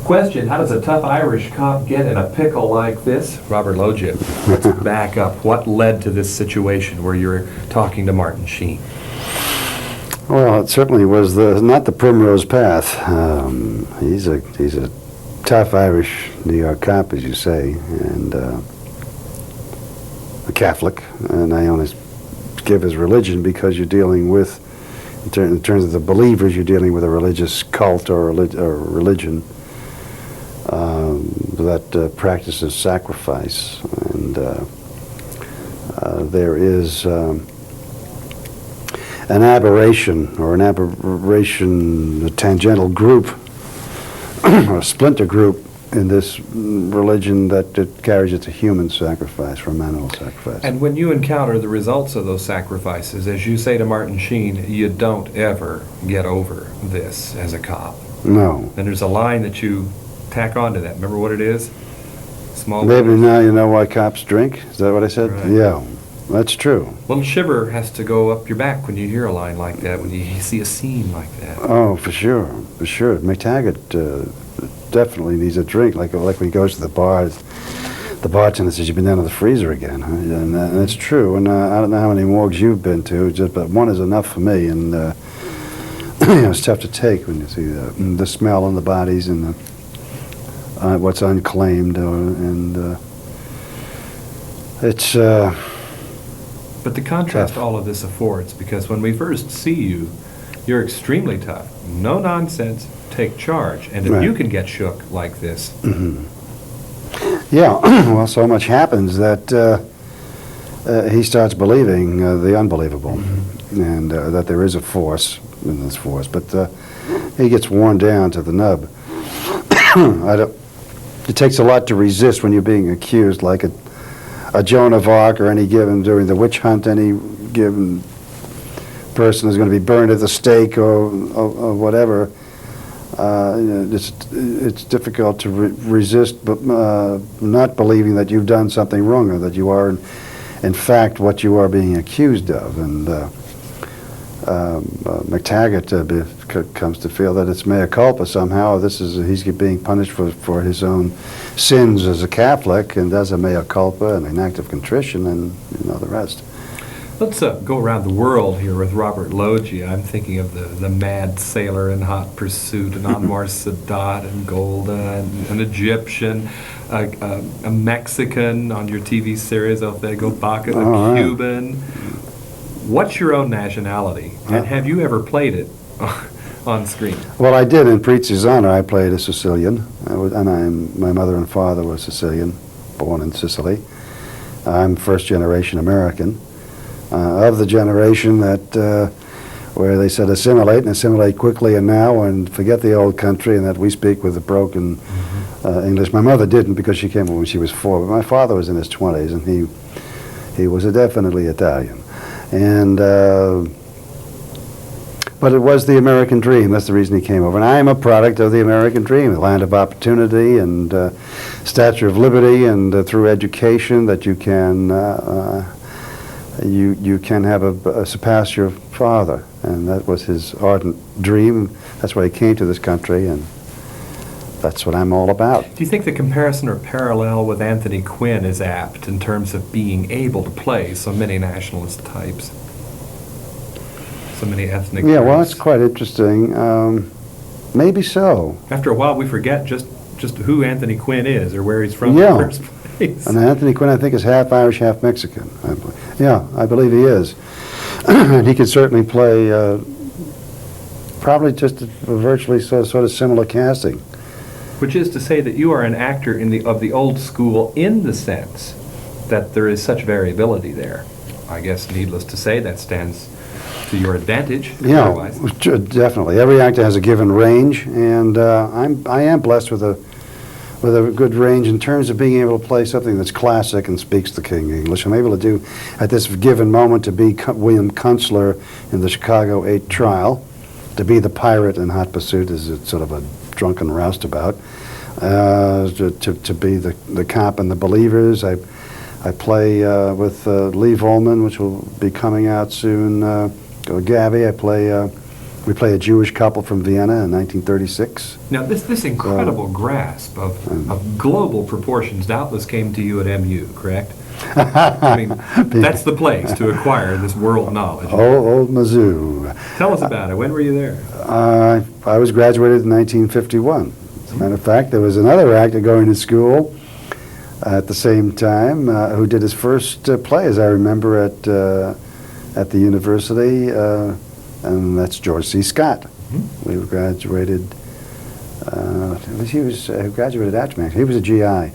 Question, how does a tough Irish cop get in a pickle like this? Robert Loggia, let's back up. What led to this situation where you're talking to Martin Sheen? Well, it certainly was not the primrose path. He's a tough Irish New York cop, as you say, and a Catholic, and I only give his religion because you're dealing with, in terms of the believers, you're dealing with a religious cult or religion that practices sacrifice, and there is an aberration, a tangential group, or a splinter group in this religion that it carries it to human sacrifice, from animal sacrifice. And when you encounter the results of those sacrifices, as you say to Martin Sheen, you don't ever get over this as a cop. No. And there's a line that you tack onto that. Remember what it is? Small Maybe letters. now you know why cops drink? Is that what I said? Right. Yeah, that's true. Little shiver has to go up your back when you hear a line like that, when you see a scene like that. Oh, for sure, for sure. McTaggart definitely needs a drink, like when he goes to the bar. The bartender says, "You've been down to the freezer again," huh? And it's true. And I don't know how many morgues you've been to, but one is enough for me. And it's tough to take when you see the smell on the bodies and what's unclaimed, and it's. But the contrast tough. all of this affords, because when we first see you, you're extremely tough. No nonsense, take charge. And if Right. you can get shook like this, Yeah, well, so much happens that he starts believing the unbelievable, and that there is a force in this force. But he gets worn down to the nub. It takes a lot to resist when you're being accused, like a Joan of Arc, or any given during the witch hunt. Any given person is going to be burned at the stake or whatever. It's difficult to resist, but not believing that you've done something wrong, or that you are, in fact, what you are being accused of. And McTaggart comes to feel that it's mea culpa somehow. He's being punished for his own sins as a Catholic, and does a mea culpa and an act of contrition, and the rest. let's go around the world here with Robert Loggia. I'm thinking of the mad sailor in Hot Pursuit, and Anwar Sadat, and Golda, and an Egyptian, a Mexican on your TV series, Alfego Baca, a Cuban. What's your own nationality, and have you ever played it on screen? Well, I did in Prizzi's honor. I played a Sicilian, my mother and father were Sicilian, born in Sicily. I'm first-generation American, of the generation that where they said assimilate, and assimilate quickly and now, and forget the old country, and that we speak with a broken English. My mother didn't, because she came when she was 4, but my father was in his 20s, and he was definitely Italian. And but it was the American dream. That's the reason he came over. And I am a product of the American dream, the land of opportunity and Statue of Liberty, and through education that you can surpass your father. And that was his ardent dream. That's why he came to this country, and that's what I'm all about. Do you think the comparison or parallel with Anthony Quinn is apt in terms of being able to play so many nationalist types? So many ethnic Yeah, well, groups? it's quite interesting. Maybe so. After a while, we forget just who Anthony Quinn is or where he's from Yeah. in the first place. And Anthony Quinn, I think, is half Irish, half Mexican. I believe he is. And he can certainly play probably just a virtually sort of similar casting. Which is to say that you are an actor of the old school, in the sense that there is such variability there. I guess, needless to say, that stands to your advantage. Yeah, Otherwise. definitely. Every actor has a given range, and I am blessed with a good range in terms of being able to play something that's classic and speaks the King English. I'm able to do, at this given moment, to be William Kunstler in the Chicago 8 trial, to be the pirate in Hot Pursuit is sort of a drunken roustabout, to be the cop in The Believers. I play with Lee Volman, which will be coming out soon. Gabby. I play We play a Jewish couple from Vienna in 1936. Now, this incredible grasp of global proportions doubtless came to you at MU, correct? I mean, that's the place to acquire this world knowledge. Old Mizzou. Tell us about it. When were you there? I was graduated in 1951. As a matter of fact, there was another actor going to school at the same time who did his first play, as I remember, at the university, and that's George C. Scott. We graduated. He was graduated after me. He was a GI.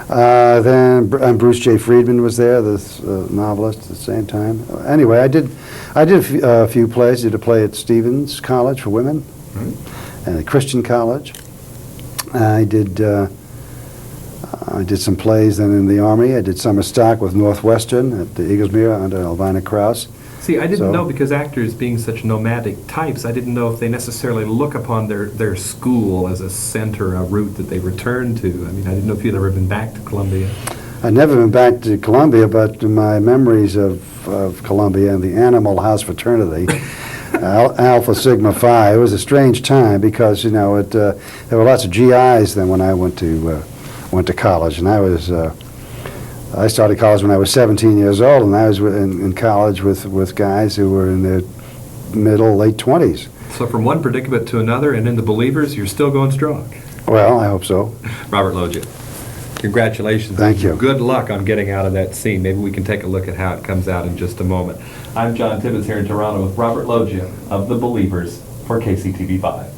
Then Bruce J. Friedman was there, this novelist, at the same time. Anyway, I did a few plays. Did a play at Stevens College for women, and at Christian College. I did some plays then in the Army. I did summer stock with Northwestern at the Eaglesmere under Elvina Krause. See, I didn't know, because actors being such nomadic types, I didn't know if they necessarily look upon their school as a center, a route that they return to. I mean, I didn't know if you'd ever been back to Columbia. I'd never been back to Columbia, but my memories of Columbia and the Animal House fraternity, Alpha Sigma Phi, it was a strange time because, you know, there were lots of GIs then when I went to college, and I started college when I was 17 years old, and I was in college with guys who were in their middle, late 20s. So from one predicament to another, and in the Believers, you're still going strong. Well, I hope so. Robert Loggia, congratulations. Thank you. Good luck on getting out of that scene. Maybe we can take a look at how it comes out in just a moment. I'm John Tibbetts here in Toronto with Robert Loggia of the Believers for KCTV5.